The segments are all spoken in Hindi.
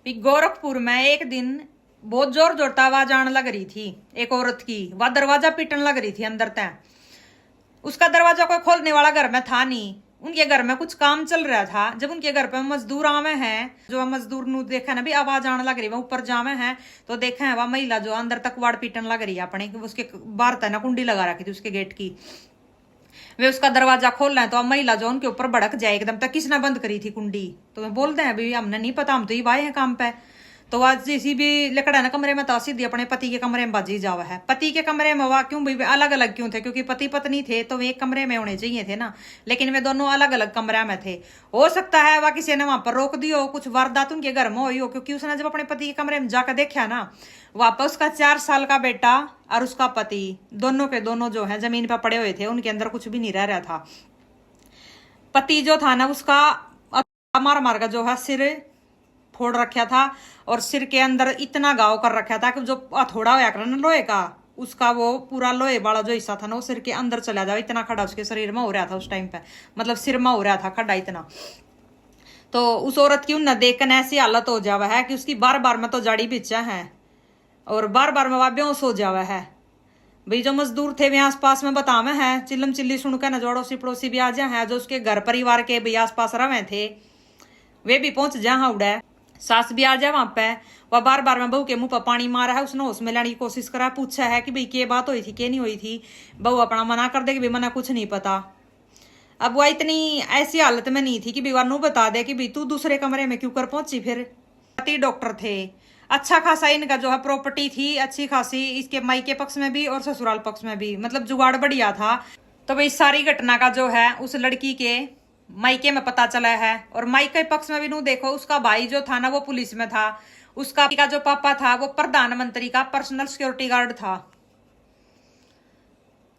भी गोरखपुर में एक दिन बहुत जोर जोरता आवाज आने लग रही थी एक औरत की। वह दरवाजा पीटने लग रही थी अंदर तक। उसका दरवाजा कोई खोलने वाला घर में था नहीं। उनके घर में कुछ काम चल रहा था। जब उनके घर पे मजदूर आवे हैं, जो मजदूर नु देखा ना भी आवाज आने लग रही है, ऊपर जावे हैं तो देखा है वह महिला जो अंदर तक वाड़ पीटने लग रही है अपने। उसके बाहर था ना कुंडी लगा रखी थी उसके गेट की। वे उसका दरवाजा खोल रहे हैं तो अब महिला जो उनके ऊपर भड़क जाए एकदम तक। किसने बंद करी थी कुंडी? तो मैं बोलते हैं भाई हमने नहीं पता, हम तो ही आए हैं काम पे। तो आज जिसी भी लकड़ा ना कमरे में तो सीधी अपने पति के कमरे में बाजी जावा है। पति के कमरे में वह क्यों भाई अलग अलग क्यों थे? क्योंकि पति पत्नी थे तो वे एक कमरे में होने चाहिए थे ना, लेकिन वे दोनों अलग अलग कमरे में थे। हो सकता है वह किसी ने वहां पर रोक दियो, कुछ वारदात उनके घर में हुई हो। क्योंकि उसने जब अपने पति के कमरे में जाकर देखा ना, वापस उसका 4 साल का बेटा और उसका पति दोनों के दोनों जो है जमीन पर पड़े हुए थे। उनके अंदर कुछ भी नहीं रह रहा था। पति जो था ना उसका मार मार का जो है सिर फोड़ रखा था और सिर के अंदर इतना घाव कर रखा था कि जो हथौड़ा होया कर ना लोहे का, उसका वो पूरा लोहे वाला जो हिस्सा था ना वो सिर के अंदर चला जाए। इतना खड़ा उसके शरीर में हो रहा था उस टाइम पे, मतलब सिर में हो रहा था खड़ा इतना। तो उस औरत की उन देख कर ऐसी हालत हो जावा है कि उसकी बार बार में तो जाड़ी बिचा है और बार बार में वह बेहोश हो जावा है। भाई जो मजदूर थे वे आस पास में बतावे हैं, चिल्लम चिल्ली सुन कर न जोड़ोसी पड़ोसी भी आ जा है। जो उसके घर परिवार के भाई आस पास रहे थे वे भी पहुंच जा उड़े। सास भी आ जाए वहां पे। वह बार बार में बहू के मुंह पर पानी मारा है। उसने उसमें लेने की कोशिश करा, पूछा है कि भाई क्या बात हुई थी क्या नहीं हुई थी। बहू अपना मना कर दे कि भाई मना कुछ नहीं पता। अब वह इतनी ऐसी हालत में नहीं थी कि भाई वह बता दे कि भाई तू दूसरे कमरे में क्यों कर पहुंची। फिर पति डॉक्टर थे, अच्छा खासा इनका जो है प्रॉपर्टी थी अच्छी खासी, इसके मायके पक्ष में भी और ससुराल पक्ष में भी, मतलब जुगाड़ बढ़िया था। तो भाई सारी घटना का जो है उस लड़की के मायके में पता चला है। और मायके पक्ष में भी नू देखो, उसका भाई जो था ना वो पुलिस में था, उसका जो पापा था वो प्रधानमंत्री का पर्सनल सिक्योरिटी गार्ड था।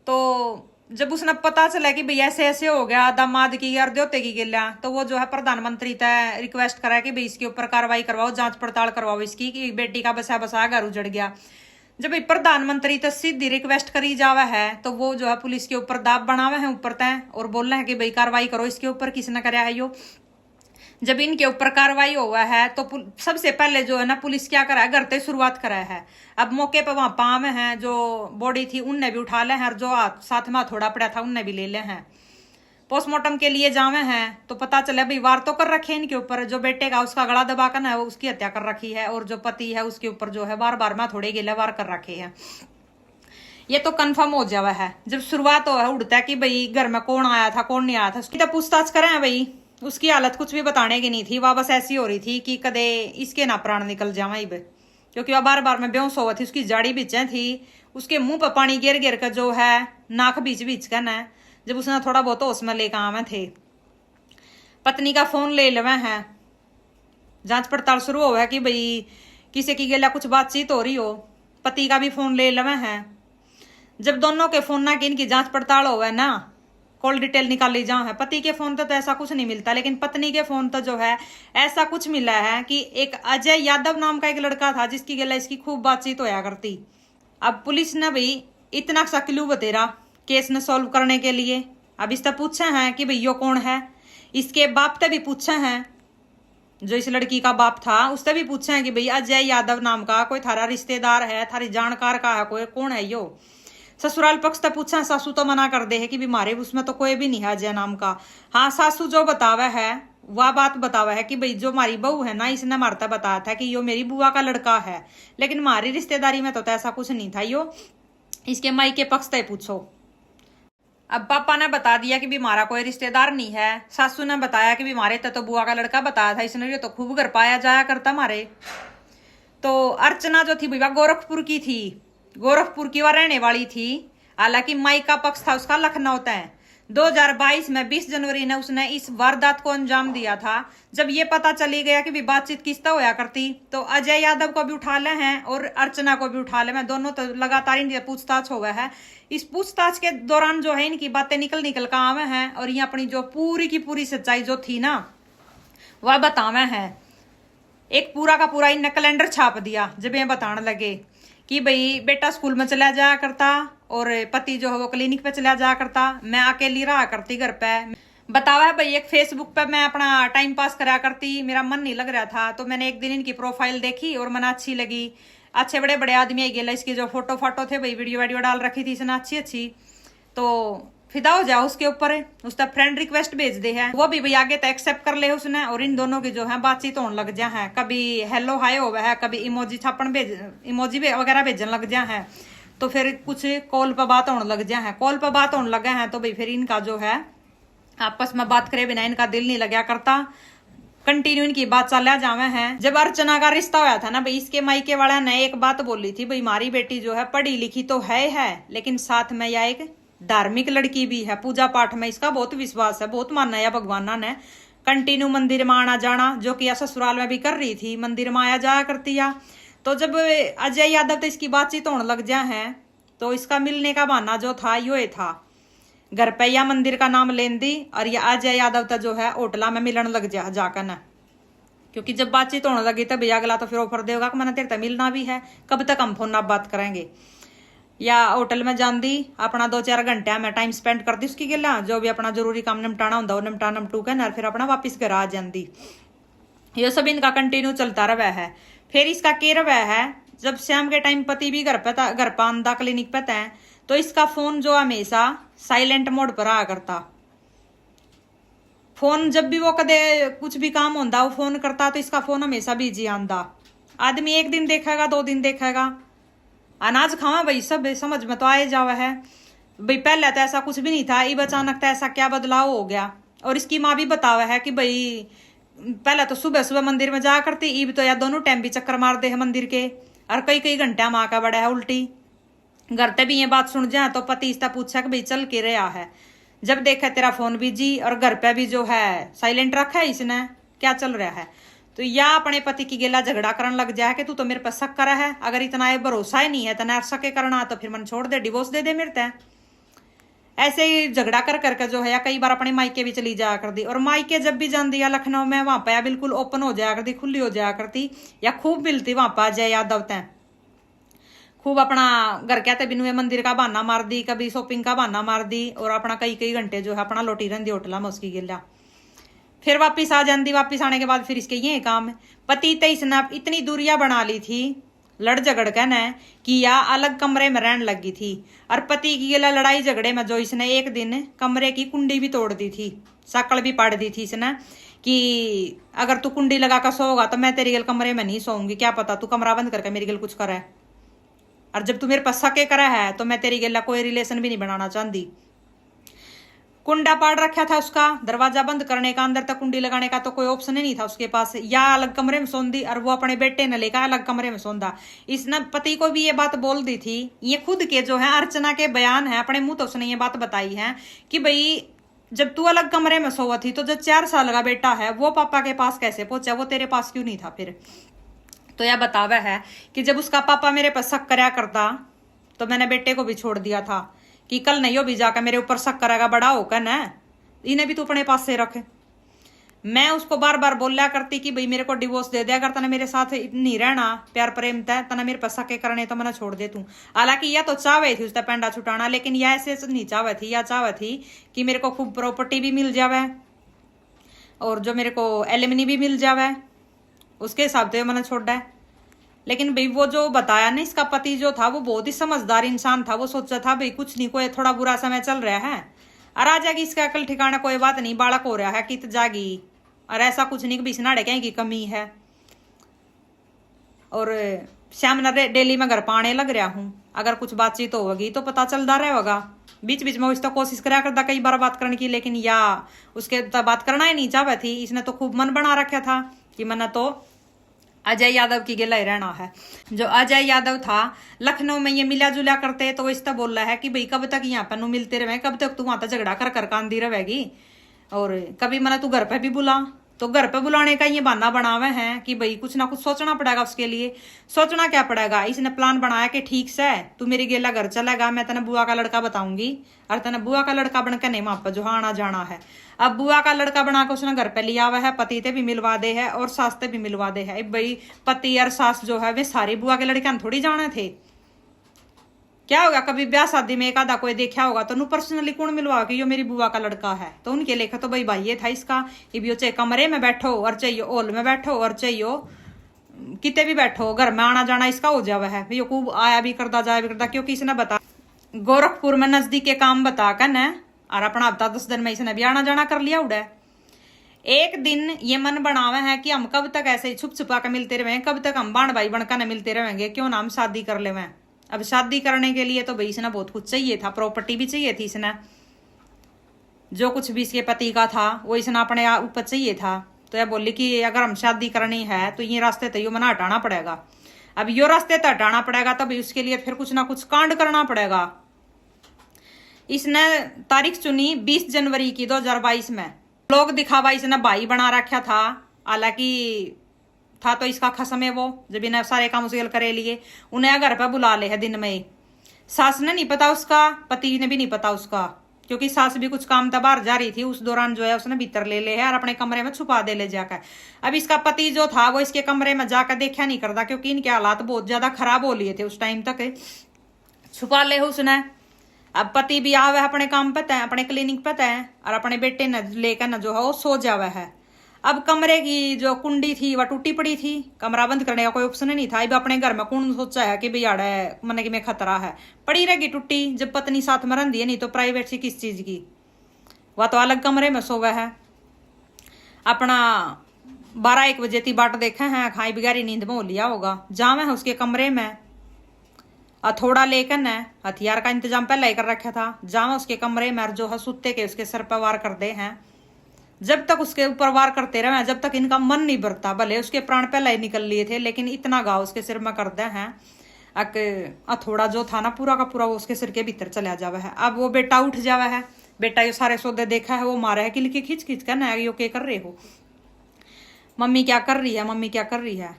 तो जब उसने पता चला कि भाई ऐसे ऐसे हो गया दामाद की और द्योते की गिल्ला, तो वो जो है प्रधानमंत्री तय रिक्वेस्ट करा कि भाई इसके ऊपर कार्रवाई करवाओ, जांच पड़ताल करवाओ इसकी कि बेटी का बसा बसा घर उजड़ गया। जब भाई प्रधानमंत्री तो सीधी रिक्वेस्ट करी जावा है तो वो जो है पुलिस के ऊपर दाब बनावे हैं ऊपर तय और बोल रहे हैं कि भाई कार्रवाई करो इसके ऊपर, किसने कराया है यो। जब इनके ऊपर कार्रवाई हुआ है तो सबसे पहले जो है ना पुलिस क्या करा है, घर से शुरुआत करा है। अब मौके पर वहां पाम है जो बॉडी थी उनने भी उठा ले हैं और जो साथ में थोड़ा पड़ा था उनने भी ले ले हैं। पोस्टमार्टम के लिए जावे हैं तो पता चला भाई वार तो कर रखे इनके ऊपर। जो बेटे का उसका गला दबाकर है वो उसकी हत्या कर रखी है और जो पति है उसके ऊपर जो है बार बार में थोड़े गिले वार कर रखे हैं। ये तो कंफर्म हो जावा है। जब शुरुआत हो उड़ता है कि भाई घर में कौन आया था कौन नहीं आया था, उसकी तो पूछताछ करें भाई। उसकी हालत कुछ भी बताने की नहीं थी, वह बस ऐसी हो रही थी कि कदे इसके ना प्राण निकल जावे। क्योंकि वह बार बार में बेहोश हुआ थी, उसकी जाड़ी बीचे थी, उसके मुंह पर पानी गिर गिर कर जो है नाक बीच बीच कर न जब उसने थोड़ा बहुत होश में लेकर आवे थे। पत्नी का फोन ले लवे हैं, जांच पड़ताल शुरू हो है कि भाई किसी की गेला कुछ बातचीत हो रही हो। पति का भी फोन ले लवे हैं। जब दोनों के फोन ना की इनकी जांच पड़ताल हो ना, कॉल डिटेल निकाली जाओ है। पति के फोन तो ऐसा कुछ नहीं मिलता, लेकिन पत्नी के फोन तो जो है ऐसा कुछ मिला है कि एक अजय यादव नाम का एक लड़का था जिसकी गेला इसकी खूब बातचीत होया करती। अब पुलिस ने भाई इतना सा क्लू बतेरा केस ने सॉल्व करने के लिए। अब इससे पूछा है कि भाई यो कौन है। इसके बाप से भी पूछा है, जो इस लड़की का बाप था उससे भी पूछा है कि भाई अजय यादव नाम का कोई थारा रिश्तेदार है, थारी जानकार का है कोई, कौन है यो। ससुराल पक्ष तो पूछा, सासू तो मना कर दे है कि बीमारे उसमें तो कोई भी नहीं है अजय नाम का। हाँ सासू जो बतावा है वह बात बतावा है कि भाई जो हमारी बहू है ना इसने मारता बताया था कि यो मेरी बुआ का लड़का है, लेकिन हमारी रिश्तेदारी में तो ऐसा कुछ नहीं था यो। इसके माई के पक्ष तय पूछो। अब पापा ने बता दिया कि भी हमारा कोई रिश्तेदार नहीं है। सासू ने बताया कि भी हमारे तो बुआ का लड़का बताया था, इसने ये तो खूब घर पाया जाया करता हमारे। तो अर्चना जो थी भैया गोरखपुर की थी, गोरखपुर की वह रहने वाली थी। हालांकि माई का पक्ष था उसका लखनऊ तय। 2022 में 20 जनवरी ने उसने इस वारदात को अंजाम दिया था। जब ये पता चली गया कि भी बातचीत किसता होया करती तो अजय यादव को भी उठा ले हैं और अर्चना को भी उठा ले हैं। दोनों तो लगातार इनकी पूछताछ हुआ है। इस पूछताछ के दौरान जो है इनकी बातें निकल कर आवे हैं और ये अपनी जो पूरी की पूरी सच्चाई जो थी ना वह बतावे हैं। एक पूरा का पूरा इनने कैलेंडर छाप दिया जब ये बताने लगे कि भाई बेटा स्कूल में चला जाया करता और पति जो है वो क्लिनिक पे चला जाया करता, मैं अकेली रहा करती घर पे। बतावा है भाई, एक फेसबुक पे मैं अपना टाइम पास करा करती, मेरा मन नहीं लग रहा था तो मैंने एक दिन इनकी प्रोफाइल देखी और मन अच्छी लगी। अच्छे बड़े बड़े आदमी आई गेला, इसकी जो फोटो फाटो थे भाई, वीडियो वीडियो डाल रखी थी इसने अच्छी अच्छी, तो फिदा हो जाओ उसके ऊपर। उसका फ्रेंड रिक्वेस्ट भेज दे है, वो भी भाई आगे तो एक्सेप्ट कर ले उसने, और इन दोनों की जो है बातचीत होने लग जा है। कभी हेलो हाय हो है, कभी इमोजी छापन भेज, इमोजी वगैरह भेजन लग जा है, तो फिर कुछ कॉल पर बात होने लग जा है। कॉल पर बात होने लगा है तो भाई फिर इनका जो है आपस में बात करे बिना इनका दिल नहीं लगा करता, कंटिन्यू इनकी बात चला जावे है। जब अर्चना का रिश्ता होया था ना भाई, इसके मायके वाला ने एक बात बोली थी भाई, हमारी बेटी जो है पढ़ी लिखी तो है लेकिन साथ में यह एक धार्मिक लड़की भी है, पूजा पाठ में इसका बहुत विश्वास है, बहुत मानना है भगवान ने। कंटिन्यू मंदिर में आना जाना, जो कि ससुराल में भी कर रही थी, मंदिर में आया जाया करती है। तो जब अजय यादव तो इसकी बातचीत होने लग जा है, तो इसका मिलने का बहाना जो था यो था, घर पे या मंदिर का नाम लेन दी, और ये अजय यादव तो जो है होटला में मिलन लग जा जाकर ना, क्योंकि जब बातचीत होने लगी तब अगला तो फिर ऑफर देगा कि मैंने तेरे तक मिलना भी है, कब तक हम फोन आप बात करेंगे। या होटल में जान दी, अपना 2-4 घंटे में टाइम स्पेंड कर दी उसकी गिला, जो भी अपना जरूरी काम निपटाना होता वो निपटा नमटू के फिर अपना वापिस घर आ जाती। ये सब इनका कंटिन्यू चलता रहा है। फिर इसका के रहा है, जब शाम के टाइम पति भी घर पर आंदा क्लिनिक पे है, तो इसका फोन जो हमेशा साइलेंट मोड पर आ करता। फोन जब भी वो कदे कुछ भी काम होता वो फोन करता, तो इसका फोन हमेशा बिजी आंदा। आदमी एक दिन देखेगा, 2 दिन देखेगा, अनाज खावा भाई सब समझ में तो आए जावा है भाई। पहले तो ऐसा कुछ भी नहीं था, अब अचानक तो ऐसा क्या बदलाव हो गया। और इसकी माँ भी बतावा है कि भाई पहले तो सुबह सुबह मंदिर में जाया करती, ईब तो या दोनों टाइम भी चक्कर मार दे है मंदिर के, और कई कई घंटा माँ का बड़ा है उल्टी। घर पे भी ये बात सुन जाए तो पति इसका पूछा कि भाई चल के रहा है, जब देखा तेरा फोन बिजी और घर पे भी जो है साइलेंट रखा है इसने, क्या चल रहा है। तो या अपने पति की गेला झगड़ा करने लग जाए कि तू तो मेरे पर शक करा है, अगर इतना ये भरोसा ही नहीं है तना शक करना, तो फिर मन छोड़ दे, डिवोर्स दे दे मेरे तय। ऐसे ही झगड़ा कर करके जो है या कई बार अपने मायके भी चली जाया करती, और मायके जब भी जाती या लखनऊ में वहां पर बिल्कुल ओपन हो जाया करती, खुली हो जाया करती, या खूब मिलती वहां पर अजय यादव तय। खूब अपना घर कहते बिनु मंदिर का बहाना मार दी, कभी शॉपिंग का बहाना मार दी, और अपना कई कई घंटे जो है अपना लोटी रहती होटल में उसकी गिला। फिर वापिस आ जाती, वापिस आने के बाद फिर इसके ये काम है। पति तो इसने इतनी दूरियां बना ली थी लड़ झगड़ के न, कि या अलग कमरे में रहने लगी थी। और पति की गिला लड़ाई झगड़े में जो इसने एक दिन कमरे की कुंडी भी तोड़ दी थी, सकल भी पाड़ दी थी इसने, कि अगर तू कुंडी लगा कर सोगा तो मैं तेरी गल कमरे में नहीं सोऊंगी, क्या पता तू कमरा बंद करके मेरी गल कुछ करे, और जब तू मेरे पास सके करा है तो मैं तेरी गेला कोई रिलेशन भी नहीं बनाना चाहती। कुंडा पाड़ रखा था उसका, दरवाजा बंद करने का, अंदर तक कुंडी लगाने का तो कोई ऑप्शन ही नहीं था उसके पास। या अलग कमरे में सोंदी, और वो अपने बेटे ने लेकर अलग कमरे में सोंदा। इसने पति को भी ये बात बोल दी थी, ये खुद के जो है अर्चना के बयान है, अपने मुंह तो उसने ये बात बताई है कि भाई जब तू अलग कमरे में सोवा थी तो जो 4 साल का बेटा है वो पापा के पास कैसे पहुंचा, वो तेरे पास क्यों नहीं था फिर। तो यह बतावा है कि जब उसका पापा मेरे पर शक करया करता तो मैंने बेटे को भी छोड़ दिया था, कि कल नहीं हो भी जाकर मेरे ऊपर शक करेगा, बड़ा होकर न इन्हें भी तू अपने पास से रखे। मैं उसको बार बार बोला करती कि भाई मेरे को डिवोर्स दे दिया, अगर तना मेरे साथ नहीं रहना प्यार प्रेम तय, तना मेरे पर शक करने तो मैंने छोड़ दे तू। हालांकि यह तो चाहे थी उसका पेंडा छुटाना, लेकिन यह ऐसे नहीं चाहे थी, या चाहे थी कि मेरे को खूब प्रॉपर्टी भी मिल जावे और जो मेरे को एलिमनी भी मिल जावे, उसके हिसाब से मैंने छोड़ा है। लेकिन भाई वो जो बताया ना इसका पति जो था वो बहुत ही समझदार इंसान था, वो सोचा था भाई कुछ नहीं, कोई थोड़ा बुरा समय चल रहा है और आ जाएगी इसका अकल ठिकाना, कोई बात नहीं, बालक हो रहा है कित जागी, और ऐसा कुछ नहीं कि बिसनाड़े कहीं की कमी है। और श्याम न डेली में घर पाने लग रहा हूँ, अगर कुछ बातचीत होगी तो पता चलता रहेगा। बीच बीच में इस तो कोशिश करा करता कई बार बात करने की, लेकिन या उसके तो बात करना ही नहीं चाहती थी। इसने तो खूब मन बना रखा था कि मैंने तो अजय यादव की गिला ही रहना है। जो अजय यादव था लखनऊ में ये मिला जुला करते, तो इस तरह बोल रहा है कि भाई कब तक यहाँ पर मिलते रहे, कब तक तू वहां तक झगड़ा कर कांदी रहेगी, और कभी मैंने तू घर पे भी बुला, तो घर पे बुलाने का ये बहाना बनावे हैं कि भाई कुछ ना कुछ सोचना पड़ेगा उसके लिए। सोचना क्या पड़ेगा, इसने प्लान बनाया कि ठीक से तू मेरी गेला घर चलेगा, मैं तेने बुआ का लड़का बताऊंगी, और तेने बुआ का लड़का बनकर नहीं वहां पर जो आना जाना है। अब बुआ का लड़का बनाकर उसने घर पे लिया हुआ है, पति ते भी मिलवा दे है और सास ते भी मिलवा दे है। भाई पति और सास जो है वे सारी बुआ के लड़के थोड़ी जाने थे, क्या होगा, कभी ब्याह शादी में एक आधा कोई देखा होगा तो पर्सनली कौन मिलवा के यो मेरी बुआ का लड़का है, तो उनके लेखा तो भाई ये था इसका। इब चाहे कमरे में बैठो और चाहिए हॉल में बैठो और चाहिए किते भी बैठो, घर में आना जाना इसका हो जावा है। यो खूब आया भी करता जाया भी करता, क्योंकि इसने बता गोरखपुर में नजदीक के काम बता कर न और अपना हफ्ता 10 दिन में इसने भी आना जाना कर लिया उड़ा। एक दिन ये मन बनावे है कि हम कब तक ऐसे ही छुप छुपा के मिलते रहेंगे, कब तक हम बाण भाई बनकर न मिलते रहेंगे, क्यों ना हम शादी कर लेवे। अब शादी करने के लिए तो भाई इसने बहुत कुछ चाहिए था, प्रॉपर्टी भी चाहिए थी इसने, जो कुछ भी इसके पति का था वो इसने अपने ऊपर चाहिए था। तो यह बोली कि अगर हम शादी करनी है तो ये रास्ते तो यो मना हटाना पड़ेगा। अब यो रास्ते तो हटाना पड़ेगा तो भाई उसके लिए फिर कुछ ना कुछ कांड करना पड़ेगा। इसने तारीख चुनी 20 जनवरी की 2022 में। लोग दिखावा इसने भाई बना रखा था, हालांकि था तो इसका खसम है वो, जब इन्हें सारे काम उसे करे लिए उन्हें घर पर बुला ले है दिन में। सास ने नहीं पता उसका, पति ने भी नहीं पता उसका, क्योंकि सास भी कुछ काम था बाहर जा रही थी, उस दौरान जो है उसने भीतर ले है और अपने कमरे में छुपा दे ले जाकर। अब इसका पति जो था वो इसके कमरे में जाकर देखा नहीं करता, क्योंकि इनके हालात बहुत ज्यादा खराब हो लिए थे उस टाइम तक, छुपा ले उसने। अब पति भी आवे अपने काम पे तय, अपने क्लिनिक पे तय, और अपने बेटे ने लेकर न जो है वो सो जावे है। अब कमरे की जो कुंडी थी वह टूटी पड़ी थी, कमरा बंद करने का कोई ऑप्शन नहीं था। अब अपने घर में कौन सोचा है कि भाई आड़ा है मन की में खतरा है, पड़ी रहेगी टूटी, जब पत्नी साथ में रही है, नहीं तो प्राइवेट सी किस चीज की, वह तो अलग कमरे में सोवे है। अपना 12-1 बजे थी बाट देखा है, खाई बिगारी नींद में हो लिया होगा, जावे है उसके कमरे में थोड़ा लेकर न हथियार का इंतजाम पहले ही कर रखा था, जावा उसके कमरे में जो है सुत्ते के उसके सर पर वार कर दे हैं। जब तक उसके ऊपर वार करते रहे, जब तक इनका मन नहीं भरता, भले उसके प्राण पहले ही निकल लिए थे, लेकिन इतना घाव उसके सिर में कर दे हैं थोड़ा जो था ना पूरा का पूरा वो उसके सिर के भीतर चला जावा है। अब वो बेटा उठ जावा है, बेटा ये सारे सौदे देखा है, वो मारा है कि लिखे खींच खींच कर ना, यो क्या कर रहे हो, मम्मी क्या कर रही है, मम्मी क्या कर रही है।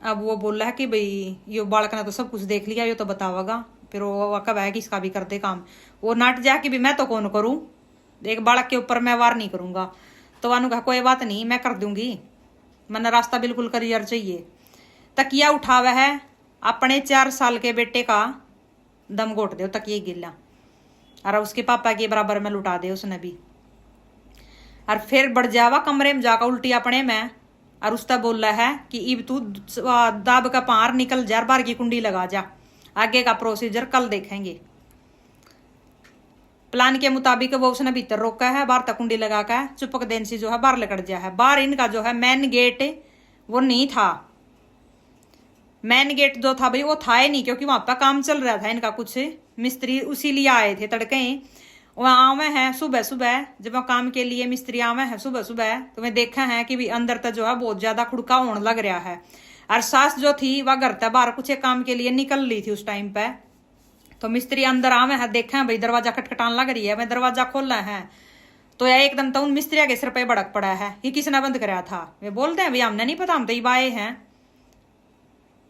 अब वो बोल रहा है कि भाई यो बालक ने तो सब कुछ देख लिया, यो तो बतावागा। फिर वो कब है कि इसका भी कर दे काम, वो नाट जा कि भी मैं तो कौन करूं, एक बालक के ऊपर मैं वार नहीं करूंगा। तो वानू कहा कोई बात नहीं मैं कर दूंगी, मैंने रास्ता बिल्कुल क्लियर चाहिए। तकिया उठावा है, अपने 4 साल के बेटे का दम घोट दे तकिए गिल्ला, और उसके पापा के बराबर में लुटा दे उसने भी। और फिर बढ़ जावा कमरे में जाकर उल्टी अपने में, और उसका बोल रहा है कि इब तू दाब का पार निकल जा, बार की कुंडी लगा जा, आगे का प्रोसीजर कल देखेंगे। प्लान के मुताबिक वो उसने भीतर रोका है, बाहर तक कुंडी लगा कर चुपक देन से जो है बाहर लकड़ जा है। बाहर इनका जो है मेन गेट वो नहीं था, मेन गेट जो था भाई वो था ही नहीं, क्योंकि वहां पर काम चल रहा था इनका, कुछ मिस्त्री उसी लिए आए थे तड़के। वहां आवे हैं सुबह सुबह, जब वह काम के लिए मिस्त्री आवे हैं सुबह सुबह, तो मैं देखा है कि भी अंदर तक जो है बहुत ज्यादा खुड़का होने लग रहा है। और सास जो थी वह घर तक बाहर कुछ काम के लिए निकल रही थी उस टाइम पे। तो मिस्त्री अंदर आवे हैं, देखा है भाई दरवाजा खटखटान लग रही है, मैं दरवाजा खोला है तो यह एकदम तो उन मिस्त्रिया के सिर पे भड़क पड़ा है कि किसने बंद कराया था। वे बोलते हैं भाई हमने नहीं पता, हम तो आए हैं।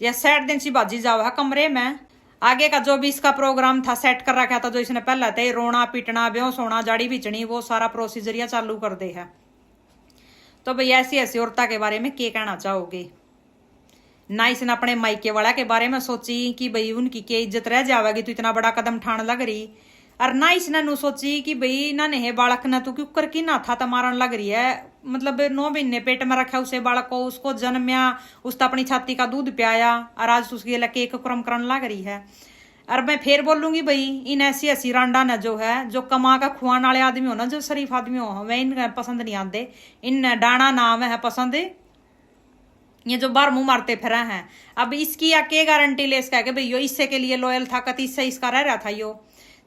या सेट दिन सी बाजी जावा है कमरे में, आगे का जो भी इसका प्रोग्राम था सेट कर रखा था, जो इसने पहले थे रोना पीटना बेहोश होना जाड़ी बिचनी, वो सारा प्रोसीजर या चालू कर दे है। तो भाई ऐसी ऐसी औरता के बारे में क्या कहना चाहोगे। ना इसने अपने मायके वाला के बारे में सोची कि भाई उनकी क्या इज्जत रह जाएगी, तो इतना बड़ा कदम ठाण लग रही, और ना इसने नु सोची कि भाई ना ने बालक ना तो क्यों कर की ना था मारन लग रही है। मतलब 9 महीने पेट में रखा उसे बालक को, उसको जन्मया, उसने अपनी छाती का दूध पियाया, और आज उसके लगे एक क्रम करन लग रही है। और मैं फिर बोलूंगी भाई इन ऐसी ऐसी रांडा न जो है, जो कमा का खुआने वाले आदमी हो ना, जो शरीफ आदमी हो, हमें इन पसंद नहीं आते। इन डाना नाम है पसंद, ये जो बार मुंह मारते फिर हैं। अब इसकी या के गारंटी ले इसका कि भाई यो इससे के लिए लॉयल था, कति इससे इसका रह रहा था। यो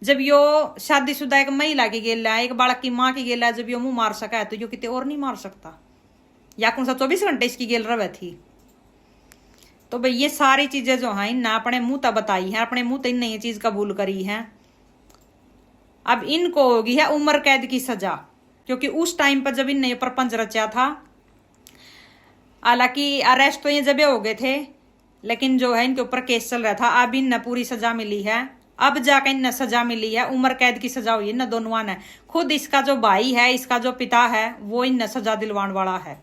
जब यो शादीशुदा एक महिला की गेला है, एक बालक की माँ की गेला है, जब यो मुंह मार सका है तो यो कितने और नहीं मार सकता। या कौन सा 24 घंटे इसकी गेल रह थी। तो भाई ये सारी चीजें जो है ना अपने मुंह तक बताई है, अपने मुंह तक इन ये चीज कबूल करी है। अब इनको होगी है उम्र कैद की सजा, क्योंकि उस टाइम पर जब इनने प्रपंच रचा था, हालांकि अरेस्ट तो ये जब हो गए थे, लेकिन जो है इनके ऊपर केस चल रहा था। अब इन्हें पूरी सजा मिली है, अब जाकर इन्हें सजा मिली है, उम्र कैद की सजा हुई है न दोनों ने। खुद इसका जो भाई है, इसका जो पिता है, वो इन्हें सजा दिलवाने वाला है।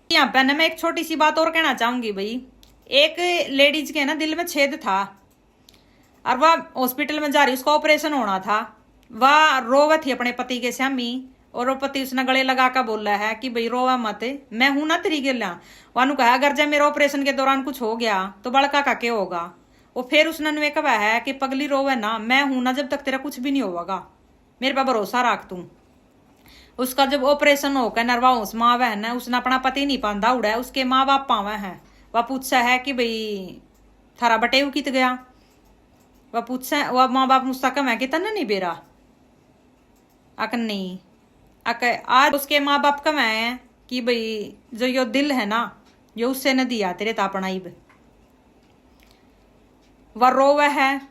यहाँ पे मैं एक छोटी सी बात और कहना चाहूंगी भाई, एक लेडीज के ना दिल में छेद था, और वह हॉस्पिटल में जा रही, उसका ऑपरेशन होना था। वह रोवे थी अपने पति के सामी, और वो पति उसने गले लगा कर बोल रहा है कि भाई रोवा मत, मैं हूं ना तेरी गेला। वानू कहा अगर जब मेरे ऑपरेशन के दौरान कुछ हो गया तो बड़का का क्या होगा। वो फिर उसने कहा है कि पगली रोवे ना, मैं हूं ना जब तक तेरा कुछ भी नहीं होगा, मेरे पे भरोसा रख तू। उसका जब ऑपरेशन होकर नरवा उस माँ बहन है, उसने अपना पति नहीं पांदा उड़ा है, उसके माँ बाप पावे हैं। वह पूछा है कि भाई थारा बटेव कित गया। वह पूछा, वह माँ बाप मुझसे कम है कि तन्ने नहीं बेरा अकन नहीं अक आज उसके माँ बाप कम है कि भाई जो यो दिल है ना, यो उससे न दिया तेरे तापना इब। वह रोवे है,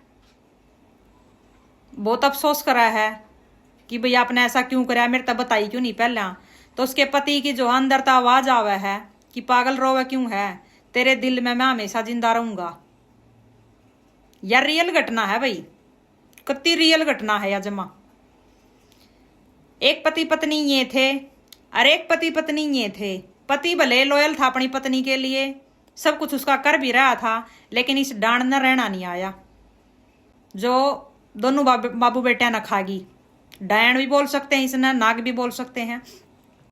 बहुत अफसोस करा है कि भैया आपने ऐसा क्यों कराया, मेरे तब बताई क्यों नहीं पहला। तो उसके पति की जो अंदर तो आवाज आवे है कि पागल रोवे क्यों है, तेरे दिल में मैं हमेशा जिंदा रहूंगा। यार रियल घटना है भाई, कितनी रियल घटना है या जमा। एक पति पत्नी ये थे, और एक पति पत्नी ये थे। पति भले लॉयल था अपनी पत्नी के लिए, सब कुछ उसका कर भी रहा था, लेकिन इस डांड न रहना नहीं आया जो दोनों बाबू बेटिया न खागी। डायन भी बोल सकते हैं इसने, नाग भी बोल सकते हैं।